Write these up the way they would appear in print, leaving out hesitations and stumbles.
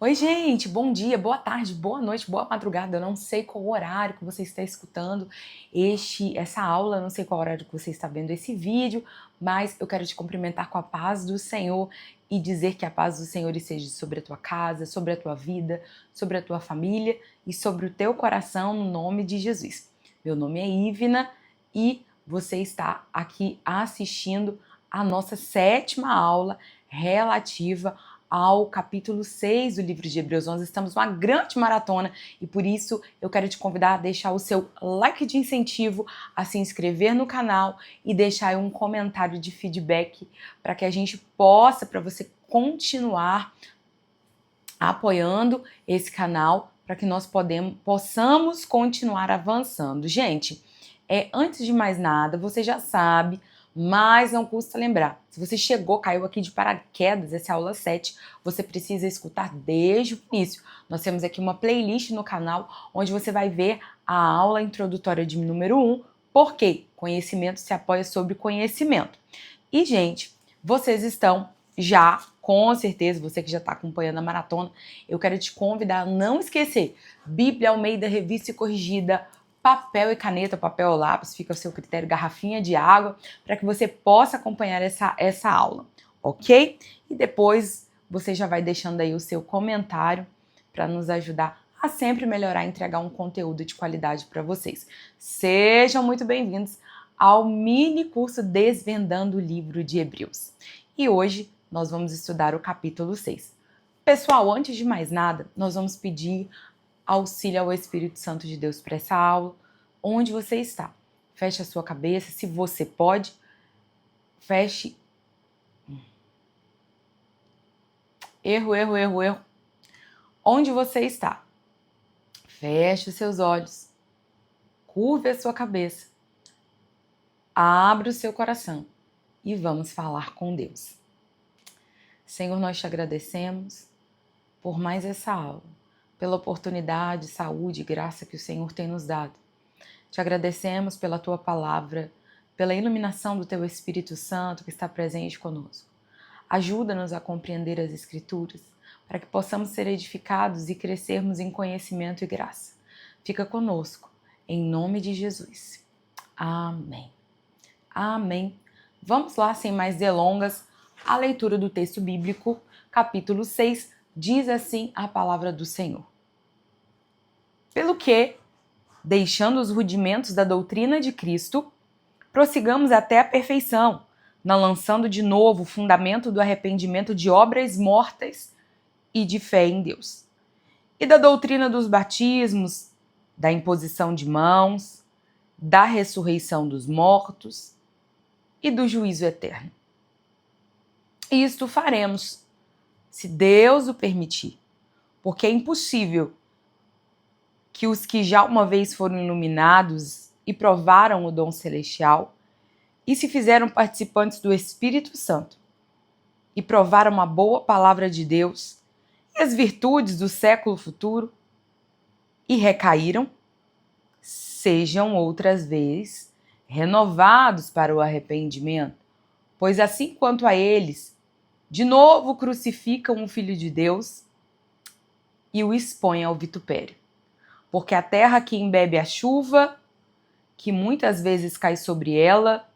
Oi, gente, bom dia, boa tarde, boa noite, boa madrugada. Eu não sei qual horário que você está escutando essa aula, eu não sei qual horário que você está vendo esse vídeo, mas eu quero te cumprimentar com a paz do Senhor e dizer que a paz do Senhor esteja sobre a tua casa, sobre a tua vida, sobre a tua família e sobre o teu coração, no nome de Jesus. Meu nome é Ivna e você está aqui assistindo a nossa 7ª aula relativa ao capítulo 6 do livro de Hebreus. Nós estamos numa grande maratona e por isso eu quero te convidar a deixar o seu like de incentivo, a se inscrever no canal e deixar aí um comentário de feedback para que a gente possa, para você continuar apoiando esse canal, para que nós possamos continuar avançando. Gente, antes de mais nada, você já sabe, mas não custa lembrar. Se você caiu aqui de paraquedas, essa é a aula 7, você precisa escutar desde o início. Nós temos aqui uma playlist no canal, onde você vai ver a aula introdutória de número 1, porque conhecimento se apoia sobre conhecimento. E, gente, vocês estão já, com certeza, você que já está acompanhando a maratona, eu quero te convidar a não esquecer Bíblia Almeida, revista e corrigida, papel e caneta, papel ou lápis, fica ao seu critério, garrafinha de água, para que você possa acompanhar essa aula, ok? E depois você já vai deixando aí o seu comentário para nos ajudar a sempre melhorar e entregar um conteúdo de qualidade para vocês. Sejam muito bem-vindos ao mini curso Desvendando o Livro de Hebreus. E hoje nós vamos estudar o capítulo 6. Pessoal, antes de mais nada, nós vamos pedir auxílio ao Espírito Santo de Deus para essa aula. Onde você está? Feche a sua cabeça, se você pode, feche. Erro. Onde você está? Feche os seus olhos, curve a sua cabeça, abre o seu coração e vamos falar com Deus. Senhor, nós te agradecemos por mais essa aula, pela oportunidade, saúde e graça que o Senhor tem nos dado. Te agradecemos pela tua palavra, pela iluminação do teu Espírito Santo que está presente conosco. Ajuda-nos a compreender as Escrituras, para que possamos ser edificados e crescermos em conhecimento e graça. Fica conosco, em nome de Jesus. Amém. Amém. Vamos lá, sem mais delongas, a leitura do texto bíblico, capítulo 6, diz assim a palavra do Senhor. Pelo que, deixando os rudimentos da doutrina de Cristo, prossigamos até a perfeição, não lançando de novo o fundamento do arrependimento de obras mortas e de fé em Deus. E da doutrina dos batismos, da imposição de mãos, da ressurreição dos mortos e do juízo eterno. E isto faremos, se Deus o permitir, porque é impossível que os que já uma vez foram iluminados e provaram o dom celestial e se fizeram participantes do Espírito Santo e provaram a boa palavra de Deus e as virtudes do século futuro e recaíram, sejam outras vezes renovados para o arrependimento, pois assim quanto a eles, de novo crucificam o Filho de Deus e o expõem ao vitupério. Porque a terra que embebe a chuva, que muitas vezes cai sobre ela,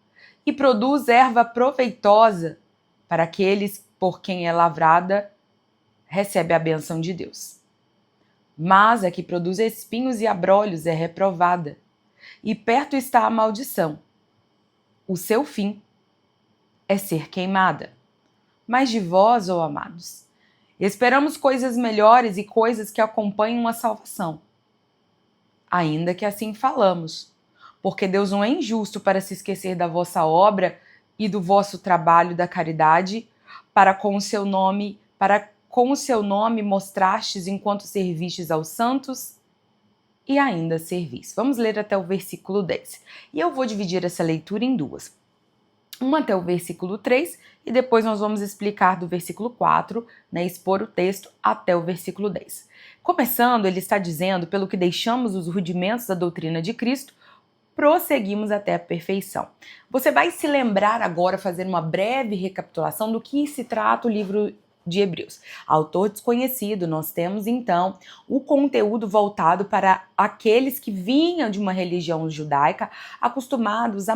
e produz erva proveitosa para aqueles por quem é lavrada, recebe a bênção de Deus. Mas a que produz espinhos e abrolhos é reprovada, e perto está a maldição. O seu fim é ser queimada. Mas de vós, ó amados, esperamos coisas melhores e coisas que acompanham a salvação. Ainda que assim falamos, porque Deus não é injusto para se esquecer da vossa obra e do vosso trabalho da caridade, para com o seu nome mostrastes enquanto servistes aos santos e ainda servis. Vamos ler até o versículo 10. E eu vou dividir essa leitura em duas. Uma até o versículo 3 e depois nós vamos explicar do versículo 4, expor o texto até o versículo 10. Começando, ele está dizendo, pelo que deixamos os rudimentos da doutrina de Cristo, prosseguimos até a perfeição. Você vai se lembrar agora, fazer uma breve recapitulação do que se trata o livro de Hebreus. Autor desconhecido, nós temos então o conteúdo voltado para aqueles que vinham de uma religião judaica, acostumados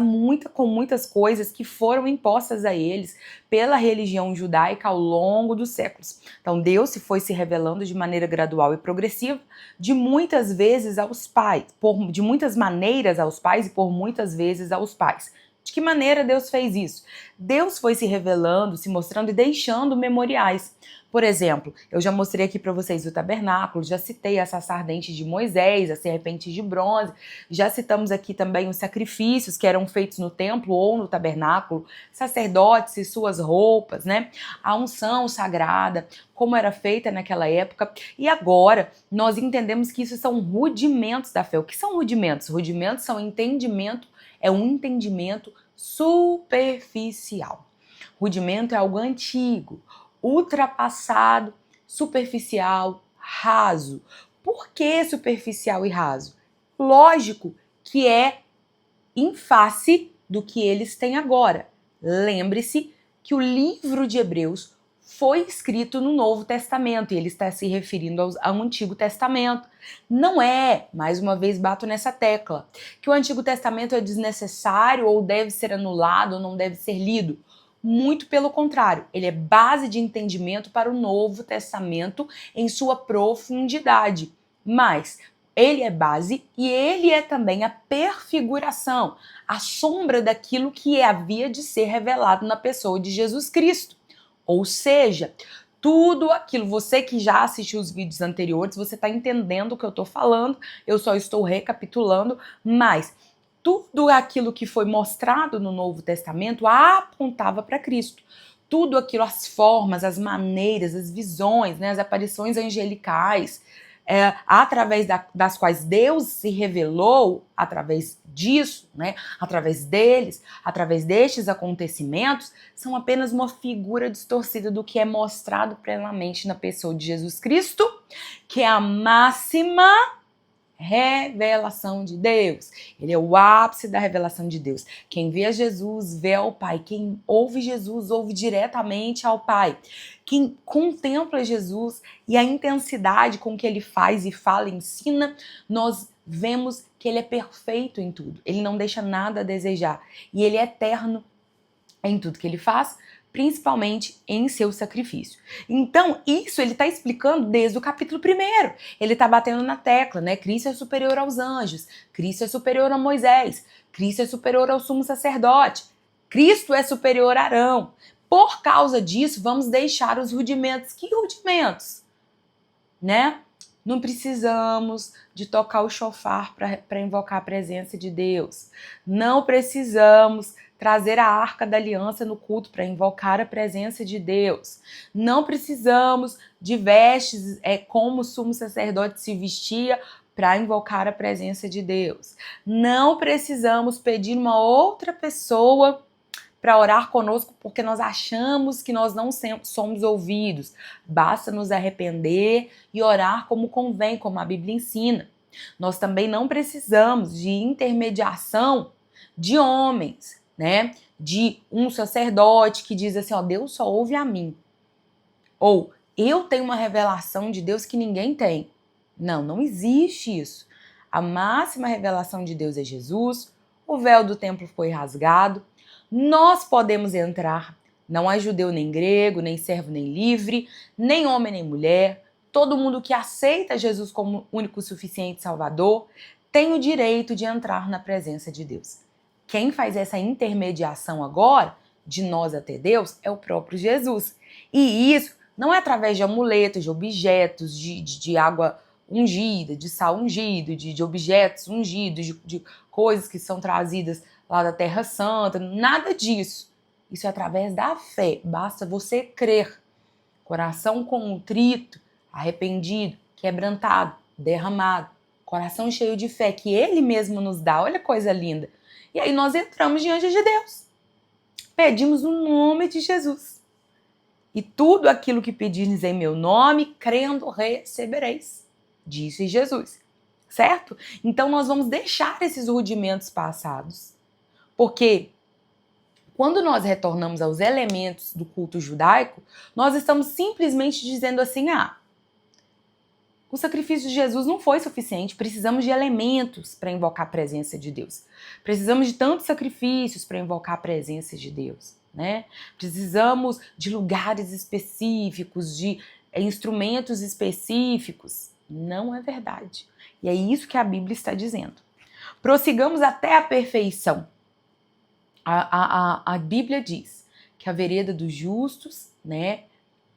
com muitas coisas que foram impostas a eles pela religião judaica ao longo dos séculos. Então Deus foi se revelando de maneira gradual e progressiva, de muitas vezes aos pais, de muitas maneiras aos pais e por muitas vezes aos pais. De que maneira Deus fez isso? Deus foi se revelando, se mostrando e deixando memoriais. Por exemplo, eu já mostrei aqui para vocês o tabernáculo, já citei a sarça ardente de Moisés, a serpente de bronze, já citamos aqui também os sacrifícios que eram feitos no templo ou no tabernáculo, sacerdotes e suas roupas, né? A unção sagrada, como era feita naquela época. E agora nós entendemos que isso são rudimentos da fé. O que são rudimentos? Rudimentos são um entendimento superficial. Rudimento é algo antigo, ultrapassado, superficial, raso. Por que superficial e raso? Lógico que é em face do que eles têm agora. Lembre-se que o livro de Hebreus foi escrito no Novo Testamento e ele está se referindo ao Antigo Testamento. Não é, mais uma vez bato nessa tecla, que o Antigo Testamento é desnecessário ou deve ser anulado ou não deve ser lido. Muito pelo contrário, ele é base de entendimento para o Novo Testamento em sua profundidade. Mas ele é base e ele é também a perfiguração, a sombra daquilo que havia de ser revelado na pessoa de Jesus Cristo. Ou seja, tudo aquilo, você que já assistiu os vídeos anteriores, você está entendendo o que eu estou falando, eu só estou recapitulando, mas tudo aquilo que foi mostrado no Novo Testamento apontava para Cristo. Tudo aquilo, as formas, as maneiras, as visões, né, as aparições angelicais, através das quais Deus se revelou, através disso, né, através deles, através destes acontecimentos, são apenas uma figura distorcida do que é mostrado plenamente na pessoa de Jesus Cristo, que é a máxima revelação de Deus. Ele é o ápice da revelação de Deus. Quem vê a Jesus vê ao Pai. Quem ouve Jesus ouve diretamente ao Pai. Quem contempla Jesus e a intensidade com que ele faz e fala e ensina, nós vemos que ele é perfeito em tudo. Ele não deixa nada a desejar. E ele é eterno em tudo que ele faz, principalmente em seu sacrifício. Então, isso ele está explicando desde o capítulo 1. Ele está batendo na tecla, né? Cristo é superior aos anjos, Cristo é superior a Moisés, Cristo é superior ao sumo sacerdote, Cristo é superior a Arão. Por causa disso, vamos deixar os rudimentos. Que rudimentos? Né? Não precisamos de tocar o chofar para invocar a presença de Deus. Não precisamos trazer a arca da aliança no culto para invocar a presença de Deus. Não precisamos de vestes como o sumo sacerdote se vestia para invocar a presença de Deus. Não precisamos pedir uma outra pessoa para orar conosco porque nós achamos que nós não somos ouvidos. Basta nos arrepender e orar como convém, como a Bíblia ensina. Nós também não precisamos de intermediação de homens, né? De um sacerdote que diz assim, ó, Deus só ouve a mim. Ou eu tenho uma revelação de Deus que ninguém tem. Não, não existe isso. A máxima revelação de Deus é Jesus, o véu do templo foi rasgado, nós podemos entrar, não há judeu nem grego, nem servo nem livre, nem homem nem mulher, todo mundo que aceita Jesus como único, suficiente Salvador, tem o direito de entrar na presença de Deus. Quem faz essa intermediação agora, de nós até Deus, é o próprio Jesus. E isso não é através de amuletos, de objetos, de água ungida, de sal ungido, de objetos ungidos, de coisas que são trazidas lá da Terra Santa, nada disso. Isso é através da fé, basta você crer. Coração contrito, arrependido, quebrantado, derramado, coração cheio de fé que Ele mesmo nos dá, olha que coisa linda. E aí nós entramos diante de Deus, pedimos no nome de Jesus. E tudo aquilo que pedires em meu nome, crendo, recebereis, disse Jesus, certo? Então nós vamos deixar esses rudimentos passados. Porque Quando nós retornamos aos elementos do culto judaico, nós estamos simplesmente dizendo assim, o sacrifício de Jesus não foi suficiente, precisamos de elementos para invocar a presença de Deus. Precisamos de tantos sacrifícios para invocar a presença de Deus, né? Precisamos de lugares específicos, de instrumentos específicos. Não é verdade. E é isso que a Bíblia está dizendo. Prossigamos até a perfeição. A Bíblia diz que a vereda dos justos, né,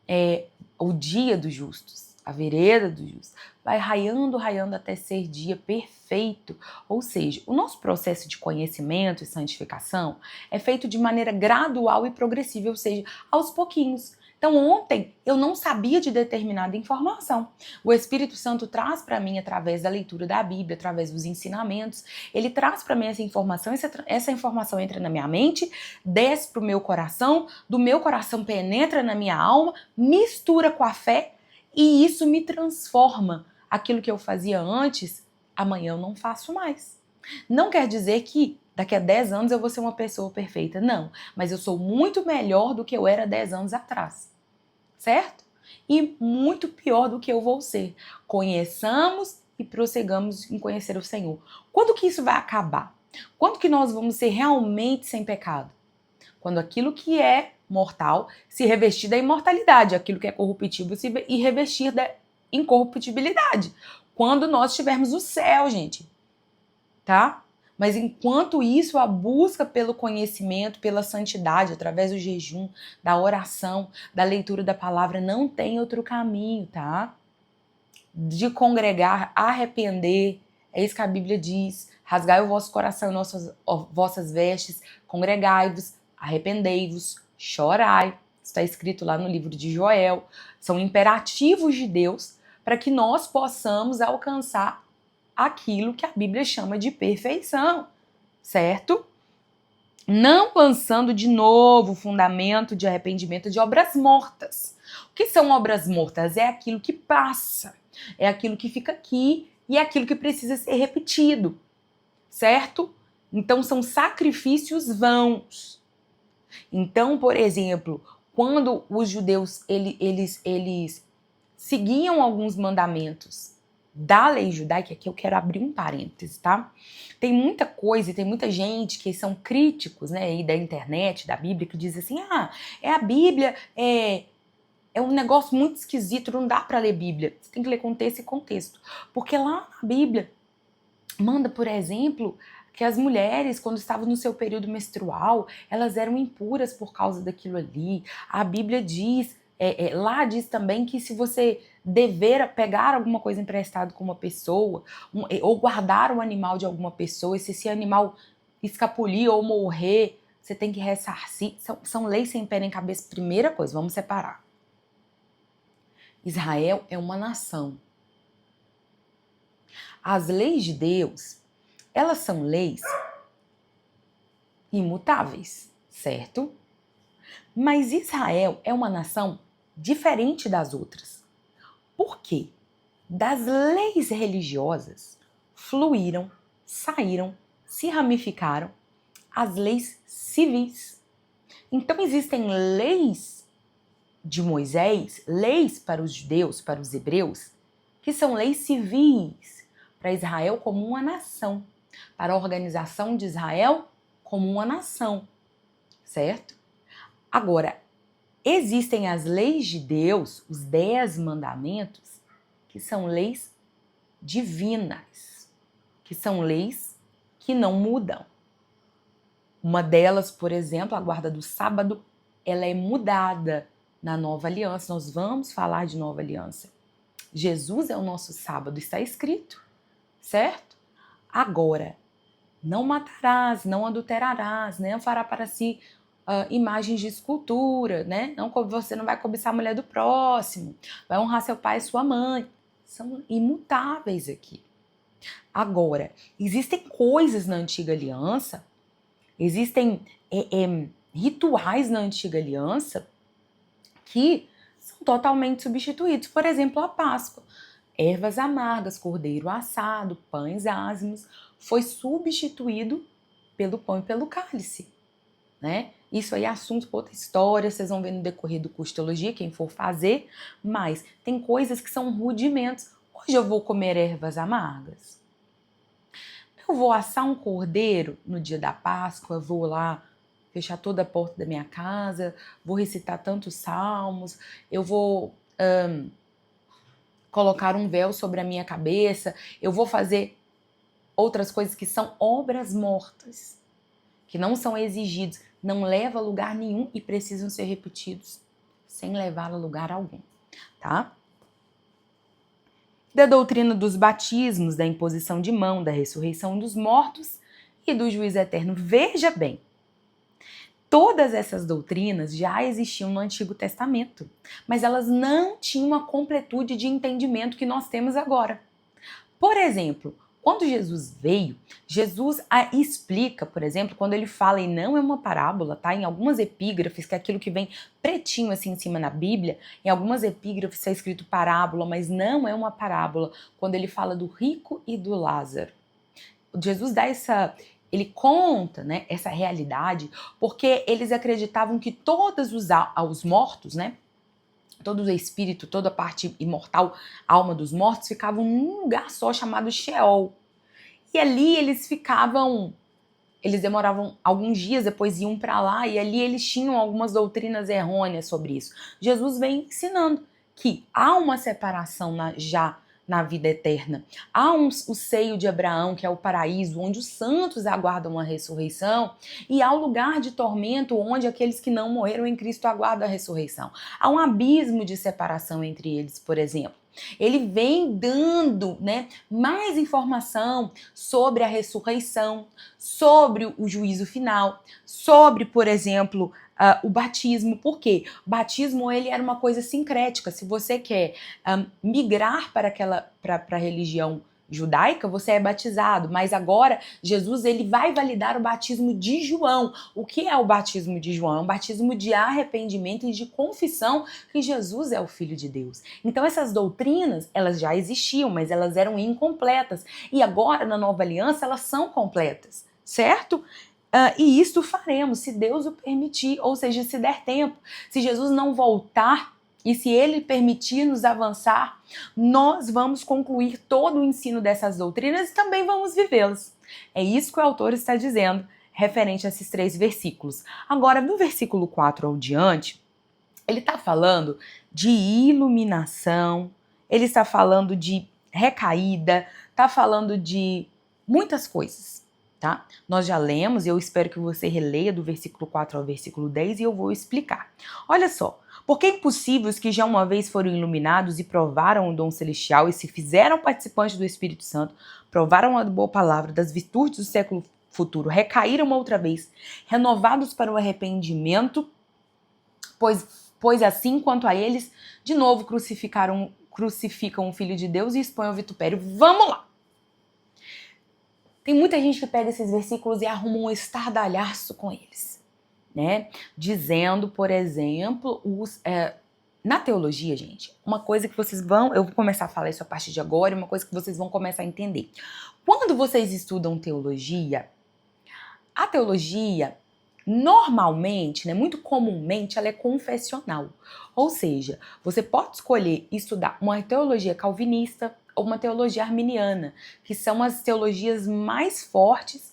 é o dia dos justos, a vereda dos justos, vai raiando até ser dia perfeito. Ou seja, o nosso processo de conhecimento e santificação é feito de maneira gradual e progressiva, ou seja, aos pouquinhos. Então, ontem eu não sabia de determinada informação. O Espírito Santo traz para mim, através da leitura da Bíblia, através dos ensinamentos, ele traz para mim essa informação, essa informação entra na minha mente, desce para o meu coração, do meu coração penetra na minha alma, mistura com a fé e isso me transforma. Aquilo que eu fazia antes, amanhã eu não faço mais. Não quer dizer que daqui a 10 anos eu vou ser uma pessoa perfeita, não. Mas eu sou muito melhor do que eu era 10 anos atrás, certo? E muito pior do que eu vou ser. Conheçamos e prossigamos em conhecer o Senhor. Quando que isso vai acabar? Quando que nós vamos ser realmente sem pecado? Quando aquilo que é mortal se revestir da imortalidade, aquilo que é corruptível se revestir da incorruptibilidade. Quando nós tivermos o céu, gente, tá? Mas enquanto isso, a busca pelo conhecimento, pela santidade, através do jejum, da oração, da leitura da palavra, não tem outro caminho, tá? De congregar, arrepender, é isso que a Bíblia diz. Rasgai o vosso coração e vossas vestes, congregai-vos, arrependei-vos, chorai. Está escrito lá no livro de Joel. São imperativos de Deus para que nós possamos alcançar aquilo que a Bíblia chama de perfeição, certo? Não lançando de novo o fundamento de arrependimento de obras mortas. O que são obras mortas? É aquilo que passa, é aquilo que fica aqui e é aquilo que precisa ser repetido, certo? Então são sacrifícios vãos. Então, por exemplo, quando os judeus eles seguiam alguns mandamentos da lei judaica, aqui eu quero abrir um parêntese, tá? Tem muita coisa e tem muita gente que são críticos, né, aí da internet, da Bíblia, que diz assim, a Bíblia é um negócio muito esquisito, não dá para ler Bíblia. Você tem que ler contexto e contexto. Porque lá na Bíblia manda, por exemplo, que as mulheres, quando estavam no seu período menstrual, elas eram impuras por causa daquilo ali. A Bíblia diz, lá diz também que se você dever pegar alguma coisa emprestada com uma pessoa, ou guardar um animal de alguma pessoa, e se esse animal escapulir ou morrer, você tem que ressarcir. São leis sem pé nem cabeça. Primeira coisa, vamos separar. Israel é uma nação. As leis de Deus, elas são leis imutáveis, certo? Mas Israel é uma nação diferente das outras. Por quê? Das leis religiosas fluíram, saíram, se ramificaram as leis civis. Então existem leis de Moisés, leis para os judeus, para os hebreus, que são leis civis para Israel como uma nação, para a organização de Israel como uma nação, certo? Agora, existem as leis de Deus, os 10 mandamentos, que são leis divinas, que são leis que não mudam. Uma delas, por exemplo, a guarda do sábado, ela é mudada na nova aliança. Nós vamos falar de nova aliança. Jesus é o nosso sábado, está escrito, certo? Agora, não matarás, não adulterarás, né? Não fará para si imagens de escultura, né? Você não vai cobiçar a mulher do próximo, vai honrar seu pai e sua mãe. São imutáveis aqui. Agora, existem coisas na antiga aliança, existem rituais na antiga aliança que são totalmente substituídos. Por exemplo, a Páscoa. Ervas amargas, cordeiro assado, pães ázimos, foi substituído pelo pão e pelo cálice, né? Isso aí é assunto para outra história, vocês vão ver no decorrer do curso de teologia, quem for fazer, mas tem coisas que são rudimentos. Hoje eu vou comer ervas amargas. Eu vou assar um cordeiro no dia da Páscoa, vou lá fechar toda a porta da minha casa, vou recitar tantos salmos, eu vou colocar um véu sobre a minha cabeça, eu vou fazer outras coisas que são obras mortas, que não são exigidos, não levam a lugar nenhum e precisam ser repetidos, sem levar a lugar algum, tá? Da doutrina dos batismos, da imposição de mão, da ressurreição dos mortos e do juízo eterno. Veja bem, todas essas doutrinas já existiam no Antigo Testamento, mas elas não tinham a completude de entendimento que nós temos agora. Por exemplo, quando Jesus veio, Jesus explica, por exemplo, quando ele fala, e não é uma parábola, tá? Em algumas epígrafes, que é aquilo que vem pretinho assim em cima na Bíblia, em algumas epígrafes está escrito parábola, mas não é uma parábola, quando ele fala do rico e do Lázaro. Jesus dá ele conta, né, essa realidade, porque eles acreditavam que todos os mortos, né, todo o espírito, toda a parte imortal, a alma dos mortos, ficavam num lugar só chamado Sheol. E ali eles demoravam alguns dias, depois iam para lá, e ali eles tinham algumas doutrinas errôneas sobre isso. Jesus vem ensinando que há uma separação já na vida eterna. Há o seio de Abraão, que é o paraíso, onde os santos aguardam a ressurreição, e há o lugar de tormento, onde aqueles que não morreram em Cristo aguardam a ressurreição. Há um abismo de separação entre eles, por exemplo. Ele vem dando, né, mais informação sobre a ressurreição, sobre o juízo final, sobre, por exemplo, o batismo. Por quê? O batismo ele era uma coisa sincrética. Se você quer migrar para a religião judaica, você é batizado, mas agora Jesus ele vai validar o batismo de João. O que é o batismo de João? É um batismo de arrependimento e de confissão que Jesus é o Filho de Deus. Então essas doutrinas, elas já existiam, mas elas eram incompletas. E agora, na Nova Aliança, elas são completas, certo? E isto faremos, se Deus o permitir, ou seja, se der tempo. Se Jesus não voltar, e se ele permitir nos avançar, nós vamos concluir todo o ensino dessas doutrinas e também vamos vivê-las. É isso que o autor está dizendo, referente a esses 3 versículos. Agora, no versículo 4 ao diante, ele está falando de iluminação, ele está falando de recaída, está falando de muitas coisas, tá? Nós já lemos, e eu espero que você releia do versículo 4 ao versículo 10 e eu vou explicar. Olha só. Porque é impossível os que já uma vez foram iluminados e provaram o dom celestial e se fizeram participantes do Espírito Santo, provaram a boa palavra das virtudes do século futuro, recaíram outra vez, renovados para o arrependimento, pois assim quanto a eles, de novo crucificam o Filho de Deus e expõem ao vitupério. Vamos lá! Tem muita gente que pega esses versículos e arruma um estardalhaço com eles. Né? Dizendo, por exemplo, na teologia, gente, uma coisa que eu vou começar a falar isso a partir de agora, uma coisa que vocês vão começar a entender. Quando vocês estudam teologia, a teologia, normalmente, né, muito comumente, ela é confessional. Ou seja, você pode escolher estudar uma teologia calvinista ou uma teologia arminiana, que são as teologias mais fortes,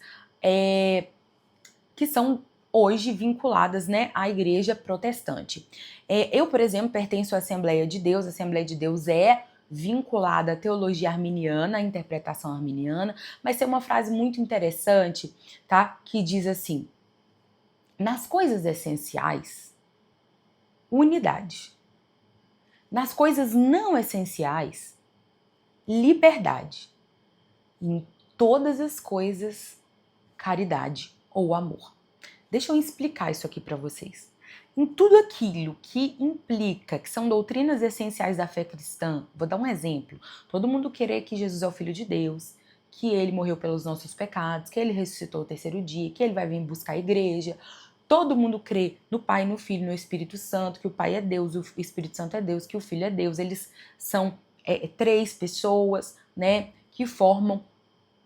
que são hoje vinculadas, né, à igreja protestante. Eu, por exemplo, pertenço à Assembleia de Deus. A Assembleia de Deus é vinculada à teologia arminiana, à interpretação arminiana, mas tem uma frase muito interessante, tá? Que diz assim: nas coisas essenciais, unidade. Nas coisas não essenciais, liberdade. Em todas as coisas, caridade ou amor. Deixa eu explicar isso aqui para vocês. Em tudo aquilo que implica, que são doutrinas essenciais da fé cristã, vou dar um exemplo. Todo mundo querer que Jesus é o Filho de Deus, que ele morreu pelos nossos pecados, que ele ressuscitou ao 3º dia, que ele vai vir buscar a igreja. Todo mundo crê no Pai, no Filho, no Espírito Santo, que o Pai é Deus, o Espírito Santo é Deus, que o Filho é Deus. Eles são 3 pessoas, né, que formam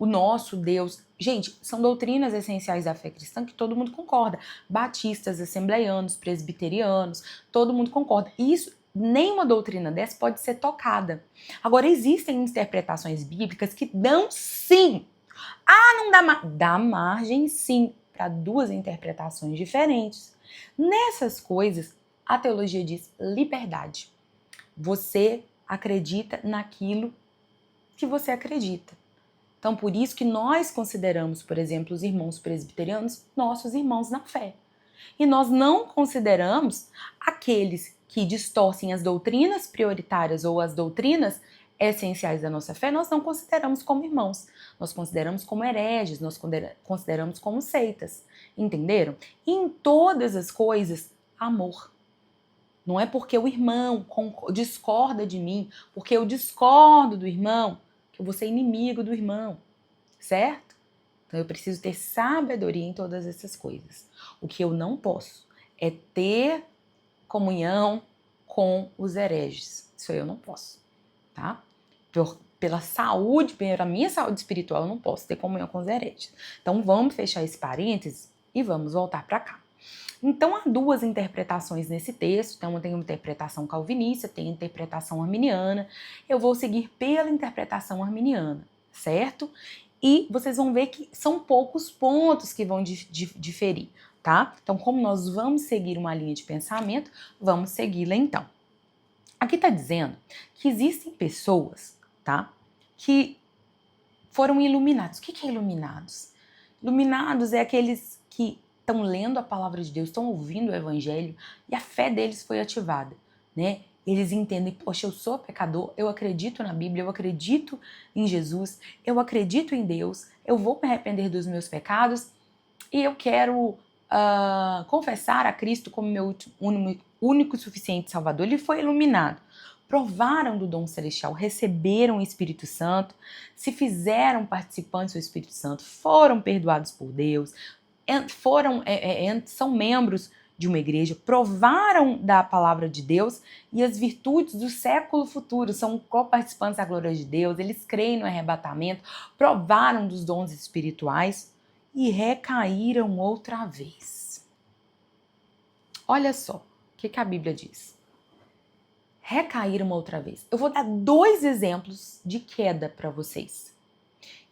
o nosso Deus. Gente, são doutrinas essenciais da fé cristã que todo mundo concorda. Batistas, assembleianos, presbiterianos, todo mundo concorda. Isso, nenhuma doutrina dessa pode ser tocada. Agora, existem interpretações bíblicas que dão sim. Não dá margem sim para duas interpretações diferentes. Nessas coisas, a teologia diz liberdade. Você acredita naquilo que você acredita. Então, por isso que nós consideramos, por exemplo, os irmãos presbiterianos nossos irmãos na fé. E nós não consideramos aqueles que distorcem as doutrinas prioritárias ou as doutrinas essenciais da nossa fé, nós não consideramos como irmãos. Nós consideramos como hereges, nós consideramos como seitas. Entenderam? E em todas as coisas, amor. Não é porque o irmão discorda de mim, porque eu discordo do irmão, que eu vou ser inimigo do irmão, certo? Então eu preciso ter sabedoria em todas essas coisas. O que eu não posso é ter comunhão com os hereges. Isso eu não posso, tá? Pela saúde, pela minha saúde espiritual, eu não posso ter comunhão com os hereges. Então vamos fechar esse parênteses e vamos voltar para cá. Então há duas interpretações nesse texto, então tem uma interpretação calvinista, tem a interpretação arminiana. Eu vou seguir pela interpretação arminiana, certo? E vocês vão ver que são poucos pontos que vão diferir, tá? Então, como nós vamos seguir uma linha de pensamento, vamos segui-la então. Aqui está dizendo que existem pessoas, tá? Que foram iluminados. O que é iluminados? Iluminados é aqueles que estão lendo a palavra de Deus, estão ouvindo o evangelho e a fé deles foi ativada, né? Eles entendem, poxa, eu sou pecador, eu acredito na Bíblia, eu acredito em Jesus, eu acredito em Deus, eu vou me arrepender dos meus pecados e eu quero confessar a Cristo como meu único e suficiente Salvador. Ele foi iluminado. Provaram do dom celestial, receberam o Espírito Santo, se fizeram participantes do Espírito Santo, foram perdoados por Deus, são membros de uma igreja, provaram da palavra de Deus e as virtudes do século futuro, são co-participantes da glória de Deus, eles creem no arrebatamento, provaram dos dons espirituais e recaíram outra vez. Olha só o que a Bíblia diz. Recaíram outra vez. Eu vou dar 2 exemplos de queda para vocês.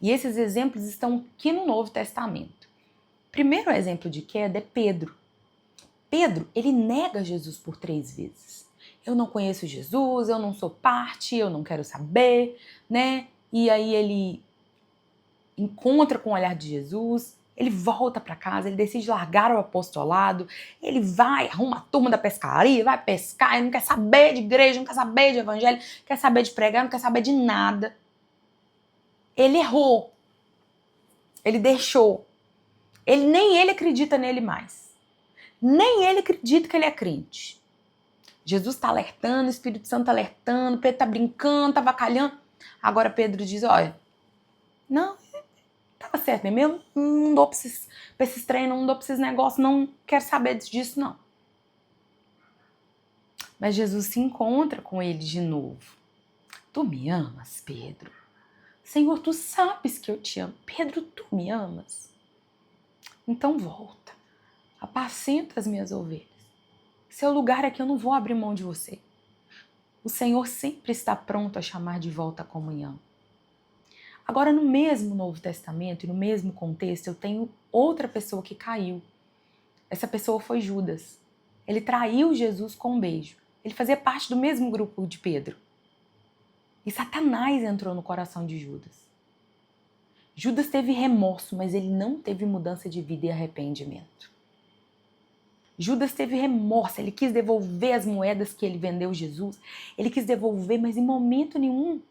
E esses exemplos estão aqui no Novo Testamento. Primeiro exemplo de queda é Pedro. Pedro, ele nega Jesus por 3 vezes. Eu não conheço Jesus, eu não sou parte, eu não quero saber, né? E aí ele encontra com o olhar de Jesus, ele volta para casa, ele decide largar o apostolado, ele vai, arruma a turma da pescaria, vai pescar, ele não quer saber de igreja, não quer saber de evangelho, não quer saber de pregar, não quer saber de nada. Ele errou, ele deixou. Nem ele acredita nele mais. Nem ele acredita que ele é crente. Jesus está alertando, o Espírito Santo está alertando, Pedro está brincando, está avacalhando. Agora Pedro diz, olha, não, estava certo mesmo, não dou para esses treinos, não dou para esses negócios, não quero saber disso não. Mas Jesus se encontra com ele de novo. Tu me amas, Pedro? Senhor, tu sabes que eu te amo. Pedro, tu me amas? Então volta, apacenta as minhas ovelhas. Seu lugar é que eu não vou abrir mão de você. O Senhor sempre está pronto a chamar de volta à comunhão. Agora, no mesmo Novo Testamento e no mesmo contexto, eu tenho outra pessoa que caiu. Essa pessoa foi Judas. Ele traiu Jesus com um beijo. Ele fazia parte do mesmo grupo de Pedro. E Satanás entrou no coração de Judas. Judas teve remorso, mas ele não teve mudança de vida e arrependimento. Judas teve remorso, ele quis devolver as moedas que ele vendeu Jesus, ele quis devolver, mas em momento nenhum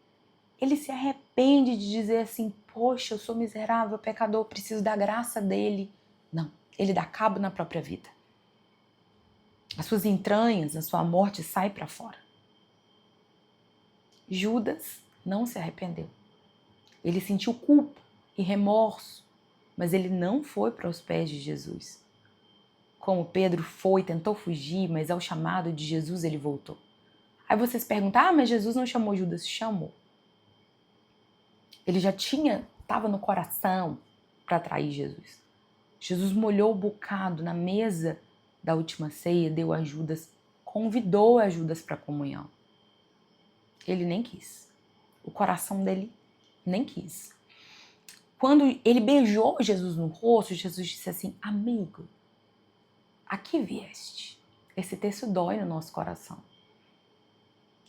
ele se arrepende de dizer assim, poxa, eu sou miserável, pecador, preciso da graça dele. Não, ele dá cabo na própria vida. As suas entranhas, a sua morte sai para fora. Judas não se arrependeu. Ele sentiu culpa e remorso, mas ele não foi para os pés de Jesus. Como Pedro foi, tentou fugir, mas ao chamado de Jesus ele voltou. Aí vocês perguntam, mas Jesus não chamou Judas? Chamou. Ele já tinha estava no coração para atrair Jesus. Jesus molhou o bocado na mesa da última ceia, deu a Judas, convidou a Judas para a comunhão. Ele nem quis. O coração dele nem quis. Quando ele beijou Jesus no rosto, Jesus disse assim: amigo, aqui vieste. Esse texto dói no nosso coração.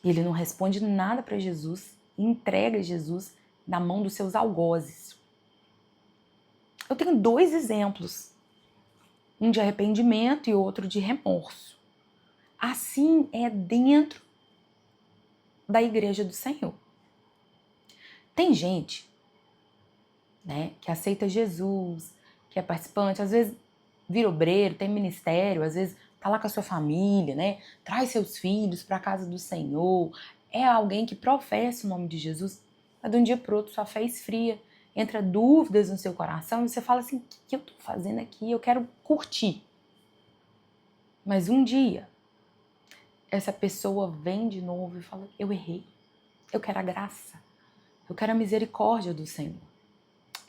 E ele não responde nada para Jesus, entrega Jesus na mão dos seus algozes. Eu tenho 2 exemplos, um de arrependimento e outro de remorso. Assim é dentro da igreja do Senhor. Tem gente, né, que aceita Jesus, que é participante, às vezes vira obreiro, tem ministério, às vezes tá lá com a sua família, né, traz seus filhos para a casa do Senhor, é alguém que professa o nome de Jesus, mas de um dia para o outro sua fé esfria, entra dúvidas no seu coração e você fala assim: o que eu tô fazendo aqui? Eu quero curtir. Mas um dia, essa pessoa vem de novo e fala: eu errei, eu quero a graça, eu quero a misericórdia do Senhor.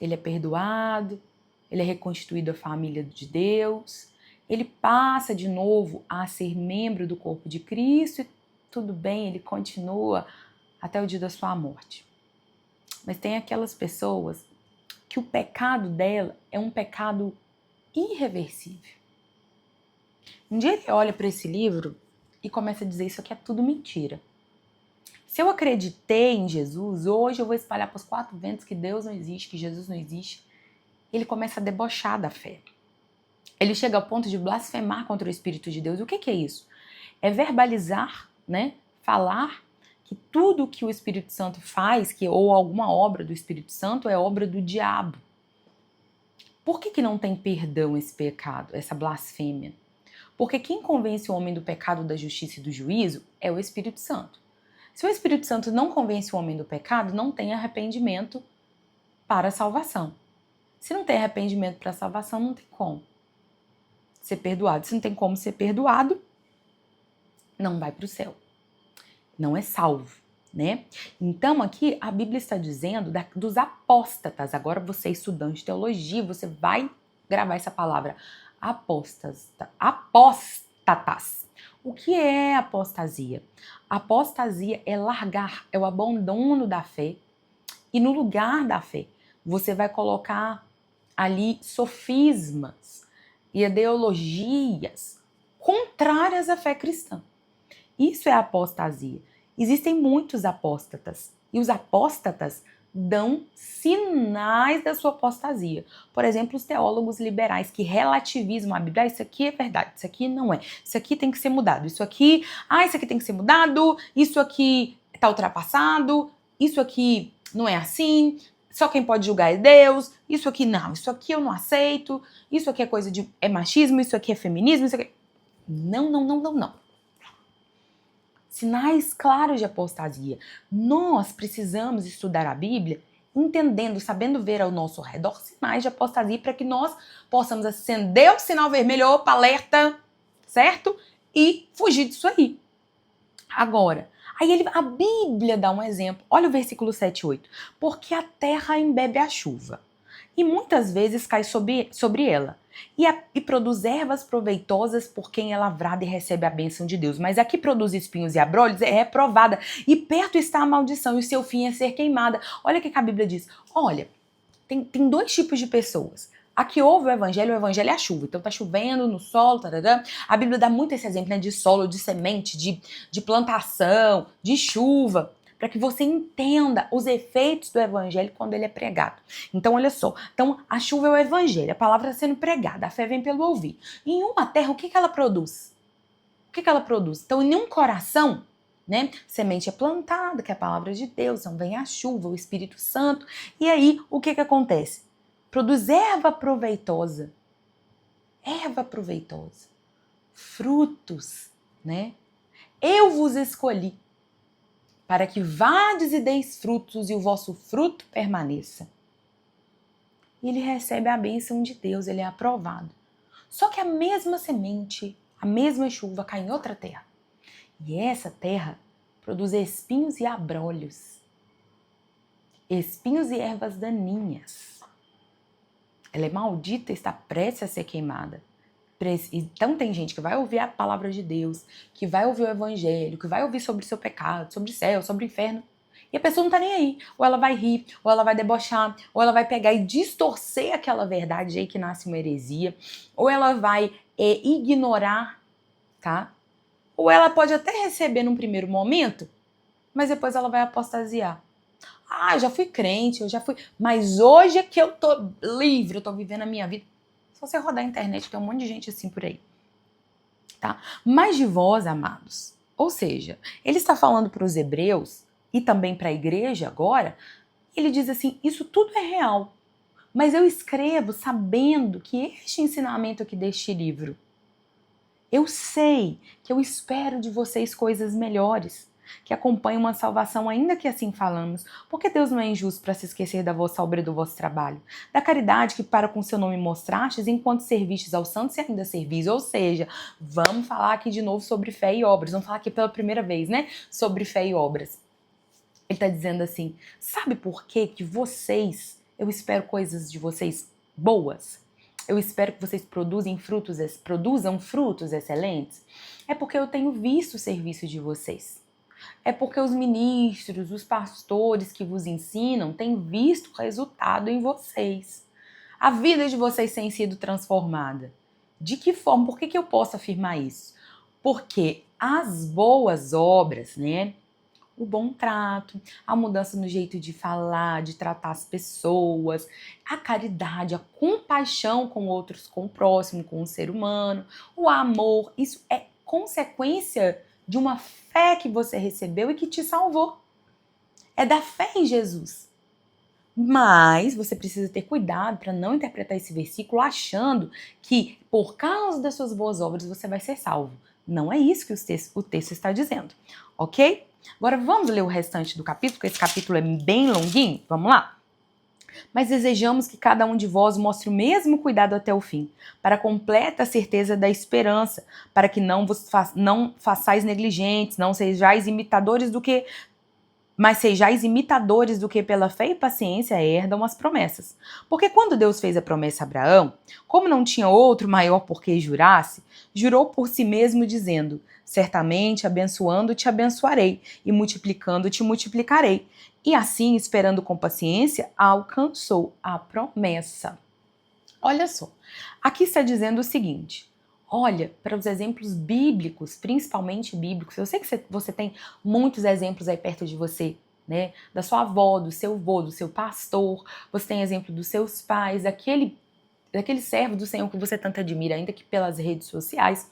Ele é perdoado, ele é reconstituído à família de Deus, ele passa de novo a ser membro do corpo de Cristo e tudo bem, ele continua até o dia da sua morte. Mas tem aquelas pessoas que o pecado dela é um pecado irreversível. Um dia ele olha para esse livro e começa a dizer: isso aqui é tudo mentira. Se eu acreditei em Jesus, hoje eu vou espalhar para os 4 ventos que Deus não existe, que Jesus não existe. Ele começa a debochar da fé. Ele chega ao ponto de blasfemar contra o Espírito de Deus. O que é isso? É verbalizar, né? Falar que tudo que o Espírito Santo faz, ou alguma obra do Espírito Santo, é obra do diabo. Por que não tem perdão esse pecado, essa blasfêmia? Porque quem convence o homem do pecado, da justiça e do juízo é o Espírito Santo. Se o Espírito Santo não convence o homem do pecado, não tem arrependimento para a salvação. Se não tem arrependimento para a salvação, não tem como ser perdoado. Se não tem como ser perdoado, não vai para o céu. Não é salvo, né? Então aqui a Bíblia está dizendo dos apóstatas. Agora você, estudante de teologia, você vai gravar essa palavra. Apóstatas. O que é apostasia? Apostasia é largar, é o abandono da fé. E no lugar da fé, você vai colocar ali sofismas e ideologias contrárias à fé cristã. Isso é apostasia. Existem muitos apóstatas. E os apóstatas dão sinais da sua apostasia. Por exemplo, os teólogos liberais que relativizam a Bíblia. Isso aqui é verdade, isso aqui não é. Isso aqui tem que ser mudado. Isso aqui tem que ser mudado. Isso aqui está ultrapassado. Isso aqui não é assim. Só quem pode julgar é Deus. Isso aqui não. Isso aqui eu não aceito. Isso aqui é coisa de... é machismo. Isso aqui é feminismo. Isso aqui... Não. Sinais claros de apostasia. Nós precisamos estudar a Bíblia entendendo, sabendo ver ao nosso redor sinais de apostasia para que nós possamos acender o sinal vermelho, opa, alerta, certo? E fugir disso aí. Agora, a Bíblia dá um exemplo. Olha o versículo 7 e 8. Porque a terra embebe a chuva e muitas vezes cai sobre ela. E produz ervas proveitosas por quem é lavrada e recebe a bênção de Deus. Mas a que produz espinhos e abrolhos é reprovada. E perto está a maldição e o seu fim é ser queimada. Olha o que a Bíblia diz. Olha, tem 2 tipos de pessoas. A que ouve o evangelho é a chuva. Então tá chovendo no solo, tarará. A Bíblia dá muito esse exemplo, né, de solo, de semente, de plantação, de chuva, para que você entenda os efeitos do evangelho quando ele é pregado. Então, olha só. Então, a chuva é o evangelho, a palavra está sendo pregada, a fé vem pelo ouvir. Em uma terra, o que ela produz? O que ela produz? Então, em um coração, né, semente é plantada, que é a palavra de Deus, então vem a chuva, o Espírito Santo. E aí, o que acontece? Produz erva proveitosa. Erva proveitosa. Frutos, né? Eu vos escolhi para que vades e deis frutos e o vosso fruto permaneça. E ele recebe a bênção de Deus, ele é aprovado. Só que a mesma semente, a mesma chuva cai em outra terra. E essa terra produz espinhos e abrolhos. espinhos e ervas daninhas. Ela é maldita e está prestes a ser queimada. Então tem gente que vai ouvir a palavra de Deus, que vai ouvir o evangelho, que vai ouvir sobre o seu pecado, sobre o céu, sobre o inferno, e a pessoa não tá nem aí. Ou ela vai rir, ou ela vai debochar, ou ela vai pegar e distorcer aquela verdade aí que nasce uma heresia, ou ela vai ignorar, tá? Ou ela pode até receber num primeiro momento, mas depois ela vai apostasiar. Ah, eu já fui crente, eu já fui... Mas hoje é que eu tô livre, eu tô vivendo a minha vida. Se você rodar a internet, tem um monte de gente assim por aí. Tá? Mas de vós, amados. Ou seja, ele está falando para os hebreus e também para a igreja agora, ele diz assim, isso tudo é real. Mas eu escrevo sabendo que este ensinamento aqui deste livro, eu sei que eu espero de vocês coisas melhores, que acompanhem uma salvação, ainda que assim falamos, porque Deus não é injusto para se esquecer da vossa obra e do vosso trabalho, da caridade que para com seu nome mostrastes, enquanto servistes aos santos e ainda servis. Ou seja, vamos falar aqui de novo sobre fé e obras, vamos falar aqui pela primeira vez, né, sobre fé e obras. Ele está dizendo assim, sabe por que vocês, eu espero coisas de vocês boas? Eu espero que vocês produzam frutos excelentes. É porque eu tenho visto o serviço de vocês. É porque os ministros, os pastores que vos ensinam têm visto o resultado em vocês. A vida de vocês tem sido transformada. De que forma? Por que eu posso afirmar isso? Porque as boas obras, né? O bom trato, a mudança no jeito de falar, de tratar as pessoas, a caridade, a compaixão com outros, com o próximo, com o ser humano, o amor, isso é consequência de uma fé que você recebeu e que te salvou. É da fé em Jesus. Mas você precisa ter cuidado para não interpretar esse versículo achando que por causa das suas boas obras você vai ser salvo. Não é isso que o texto está dizendo, ok? Agora vamos ler o restante do capítulo, porque esse capítulo é bem longuinho. Vamos lá? Mas desejamos que cada um de vós mostre o mesmo cuidado até o fim, para a completa certeza da esperança, para que não façais negligentes, não sejais imitadores do que... Mas sejais imitadores do que pela fé e paciência herdam as promessas. Porque quando Deus fez a promessa a Abraão, como não tinha outro maior por que jurasse, jurou por si mesmo dizendo, certamente abençoando te abençoarei, e multiplicando te multiplicarei. E assim, esperando com paciência, alcançou a promessa. Olha só, aqui está dizendo o seguinte, olha para os exemplos bíblicos, principalmente bíblicos. Eu sei que você tem muitos exemplos aí perto de você, né? Da sua avó, do seu avô, do seu pastor. Você tem exemplo dos seus pais, daquele servo do Senhor que você tanto admira, ainda que pelas redes sociais.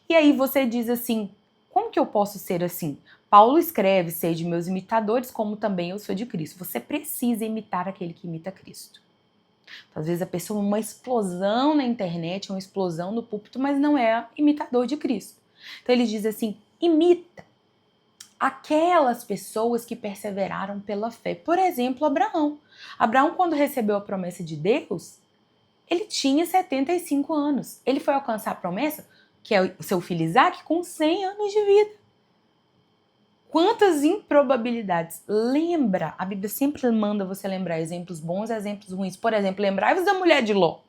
E aí você diz assim, como que eu posso ser assim? Paulo escreve, sede meus imitadores, como também eu sou de Cristo. Você precisa imitar aquele que imita Cristo. Às vezes a pessoa é uma explosão na internet, uma explosão no púlpito, mas não é imitador de Cristo. Então ele diz assim, imita aquelas pessoas que perseveraram pela fé. Por exemplo, Abraão. Abraão, quando recebeu a promessa de Deus, ele tinha 75 anos. Ele foi alcançar a promessa, que é o seu filho Isaac, com 100 anos de vida. Quantas improbabilidades. Lembra, a Bíblia sempre manda você lembrar exemplos bons e exemplos ruins. Por exemplo, lembrai-vos da mulher de Ló. O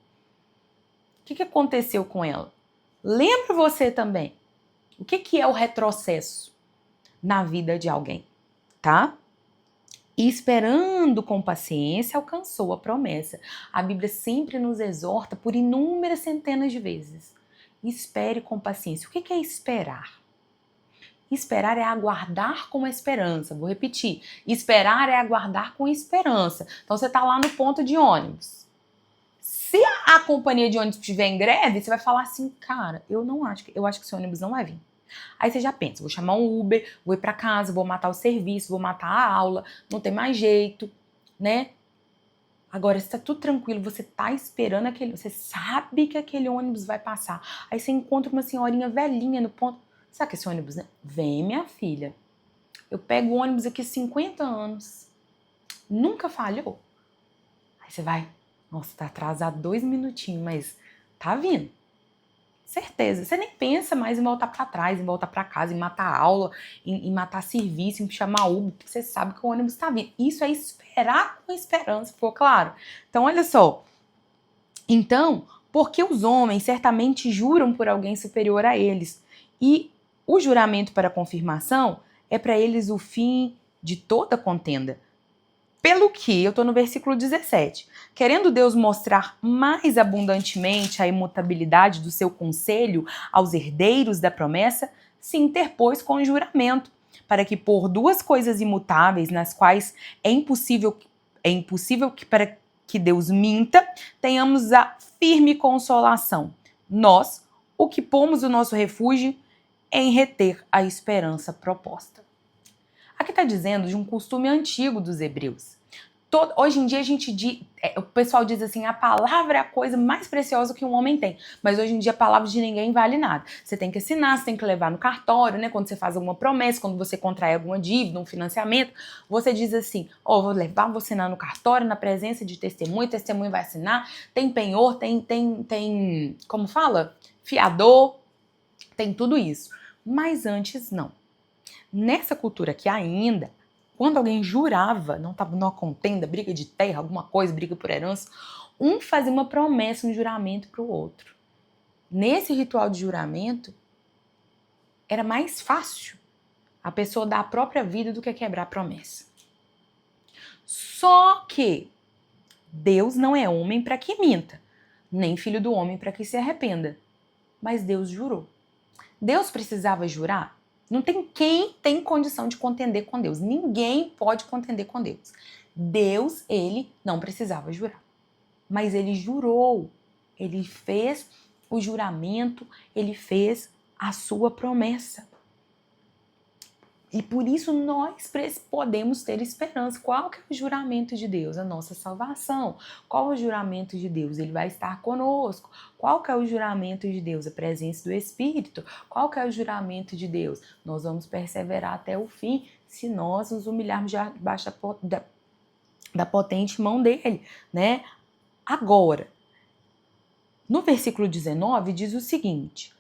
que aconteceu com ela? Lembra você também. O que é o retrocesso na vida de alguém, tá? E esperando com paciência, alcançou a promessa. A Bíblia sempre nos exorta por inúmeras centenas de vezes. Espere com paciência. O que é esperar? Esperar é aguardar com esperança. Vou repetir. Esperar é aguardar com esperança. Então você está lá no ponto de ônibus. Se a companhia de ônibus estiver em greve, você vai falar assim, cara, eu acho que esse ônibus não vai vir. Aí você já pensa, vou chamar um Uber, vou ir para casa, vou matar o serviço, vou matar a aula, não tem mais jeito, né? Agora, se tá tudo tranquilo, você tá esperando você sabe que aquele ônibus vai passar. Aí você encontra uma senhorinha velhinha no ponto. Sabe que esse ônibus, né? Vem, minha filha. Eu pego o ônibus aqui 50 anos. Nunca falhou. Aí você vai, nossa, tá atrasado 2 minutinhos, mas tá vindo. Certeza. Você nem pensa mais em voltar para trás, em voltar para casa, em matar aula, em matar serviço, em chamar Uber, porque você sabe que o ônibus está vindo. Isso é esperar com esperança, ficou claro? Então, olha só. Então, porque os homens certamente juram por alguém superior a eles. E o juramento para confirmação é para eles o fim de toda contenda. Pelo que, eu estou no versículo 17, querendo Deus mostrar mais abundantemente a imutabilidade do seu conselho aos herdeiros da promessa, se interpôs com o juramento, para que por duas coisas imutáveis, nas quais é impossível que para que Deus minta, tenhamos a firme consolação. Nós, o que pomos o nosso refúgio em reter a esperança proposta. Aqui está dizendo de um costume antigo dos hebreus. Hoje em dia o pessoal diz assim, a palavra é a coisa mais preciosa que um homem tem, mas hoje em dia a palavra de ninguém vale nada. Você tem que assinar, você tem que levar no cartório, né? Quando você faz alguma promessa, quando você contrai alguma dívida, um financiamento, você diz assim, vou levar, vou assinar no cartório, na presença de testemunho, testemunho vai assinar, tem penhor, tem como fala? Fiador, tem tudo isso. Mas antes não. Nessa cultura aqui ainda, quando alguém jurava, não estava numa contenda, briga de terra, alguma coisa, briga por herança, um fazia uma promessa, um juramento para o outro. Nesse ritual de juramento, era mais fácil a pessoa dar a própria vida do que quebrar a promessa. Só que Deus não é homem para que minta, nem filho do homem para que se arrependa. Mas Deus jurou. Deus precisava jurar? Não tem quem tem condição de contender com Deus. Ninguém pode contender com Deus. Deus, ele não precisava jurar. Mas ele jurou. Ele fez o juramento, ele fez a sua promessa. E por isso nós podemos ter esperança. Qual que é o juramento de Deus? A nossa salvação. Qual é o juramento de Deus? Ele vai estar conosco. Qual que é o juramento de Deus? A presença do Espírito. Qual que é o juramento de Deus? Nós vamos perseverar até o fim se nós nos humilharmos debaixo da potente mão dele, né? Agora, no versículo 19 diz o seguinte: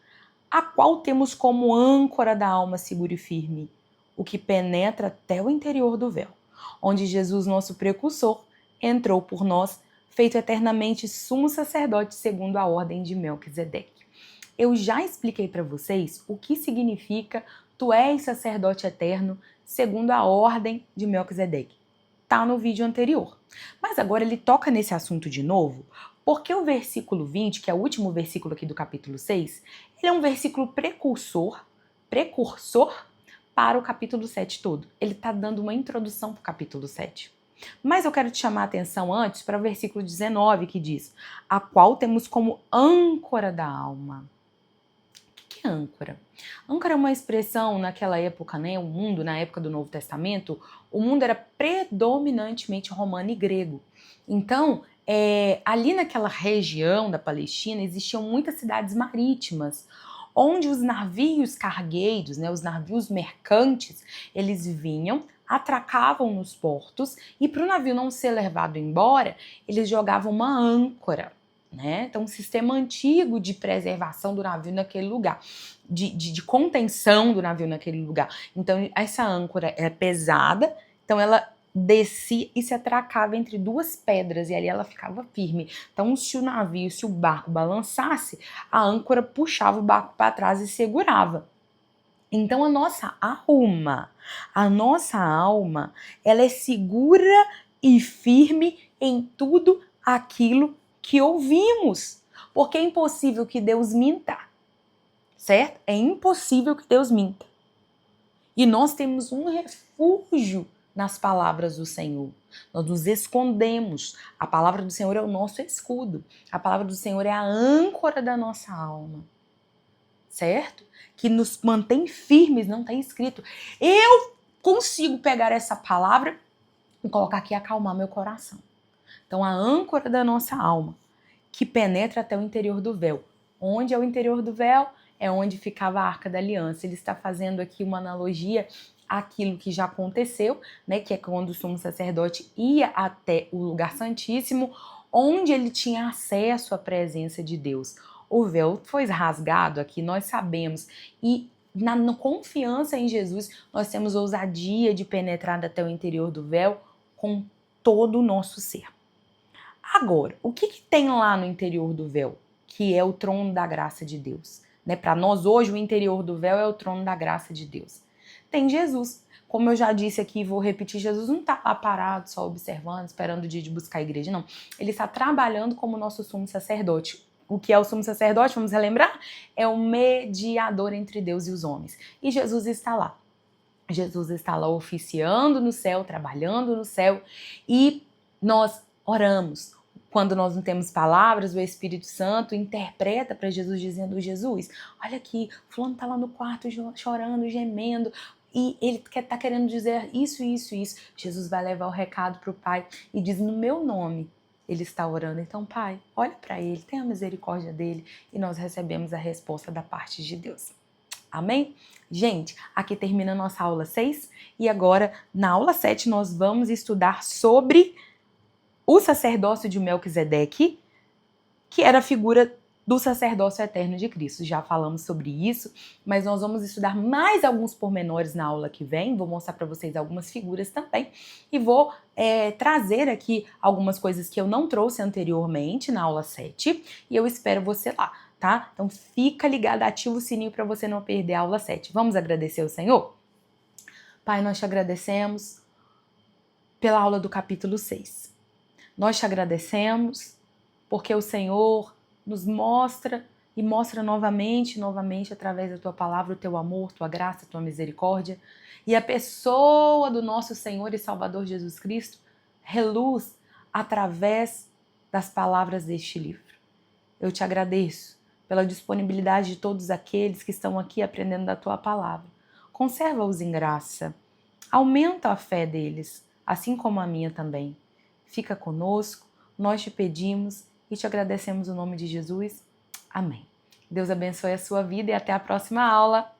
a qual temos como âncora da alma segura e firme, o que penetra até o interior do véu, onde Jesus, nosso precursor, entrou por nós, feito eternamente sumo sacerdote segundo a ordem de Melquisedeque. Eu já expliquei para vocês o que significa tu és sacerdote eterno segundo a ordem de Melquisedeque. Tá no vídeo anterior. Mas agora ele toca nesse assunto de novo, porque o versículo 20, que é o último versículo aqui do capítulo 6, ele é um versículo precursor para o capítulo 7 todo. Ele está dando uma introdução para o capítulo 7. Mas eu quero te chamar a atenção antes para o versículo 19, que diz: a qual temos como âncora da alma. O que é âncora? Âncora é uma expressão naquela época, né? O mundo, na época do Novo Testamento, o mundo era predominantemente romano e grego. Então, ali naquela região da Palestina existiam muitas cidades marítimas, onde os navios cargueiros, né, os navios mercantes, eles vinham, atracavam nos portos e para o navio não ser levado embora, eles jogavam uma âncora, né? Então, um sistema antigo de preservação do navio naquele lugar, de contenção do navio naquele lugar. Então, essa âncora é pesada, então ela descia e se atracava entre duas pedras e ali ela ficava firme. Então, se o barco balançasse, a âncora puxava o barco para trás e segurava. Então, a nossa alma, ela é segura e firme em tudo aquilo que ouvimos, porque é impossível que Deus minta, certo? É impossível que Deus minta. E nós temos um refúgio nas palavras do Senhor. Nós nos escondemos. A palavra do Senhor é o nosso escudo. A palavra do Senhor é a âncora da nossa alma. Certo? Que nos mantém firmes, não está escrito. Eu consigo pegar essa palavra e colocar aqui e acalmar meu coração. Então, a âncora da nossa alma, que penetra até o interior do véu. Onde é o interior do véu? É onde ficava a Arca da Aliança. Ele está fazendo aqui uma analogia àquilo que já aconteceu, né, que é quando o sumo sacerdote ia até o lugar santíssimo, onde ele tinha acesso à presença de Deus, o véu foi rasgado aqui, nós sabemos, e na confiança em Jesus, nós temos ousadia de penetrar até o interior do véu com todo o nosso ser. Agora, o que tem lá no interior do véu? Que é o trono da graça de Deus. Né? Para nós hoje, o interior do véu é o trono da graça de Deus. Tem Jesus. Como eu já disse aqui, vou repetir, Jesus não está lá parado, só observando, esperando o dia de buscar a igreja, não. Ele está trabalhando como nosso sumo sacerdote. O que é o sumo sacerdote? Vamos relembrar? É o mediador entre Deus e os homens. E Jesus está lá. Jesus está lá oficiando no céu, trabalhando no céu, e nós oramos. Quando nós não temos palavras, o Espírito Santo interpreta para Jesus, dizendo: Jesus, olha aqui, fulano está lá no quarto chorando, gemendo, e ele está querendo dizer isso, isso, isso. Jesus vai levar o recado para o Pai e diz: no meu nome ele está orando. Então, Pai, olha para ele, tenha misericórdia dele, e nós recebemos a resposta da parte de Deus. Amém? Gente, aqui termina a nossa aula 6 e agora na aula 7 nós vamos estudar sobre o sacerdócio de Melquisedeque, que era a figura do sacerdócio eterno de Cristo. Já falamos sobre isso, mas nós vamos estudar mais alguns pormenores na aula que vem. Vou mostrar para vocês algumas figuras também e vou trazer aqui algumas coisas que eu não trouxe anteriormente na aula 7 e eu espero você lá, tá? Então fica ligado, ativa o sininho para você não perder a aula 7. Vamos agradecer ao Senhor? Pai, nós te agradecemos pela aula do capítulo 6. Nós te agradecemos porque o Senhor nos mostra e mostra novamente através da tua palavra, o teu amor, tua graça, tua misericórdia. E a pessoa do nosso Senhor e Salvador Jesus Cristo reluz através das palavras deste livro. Eu te agradeço pela disponibilidade de todos aqueles que estão aqui aprendendo da tua palavra. Conserva-os em graça. Aumenta a fé deles, assim como a minha também. Fica conosco, nós te pedimos e te agradecemos no nome de Jesus. Amém. Deus abençoe a sua vida e até a próxima aula.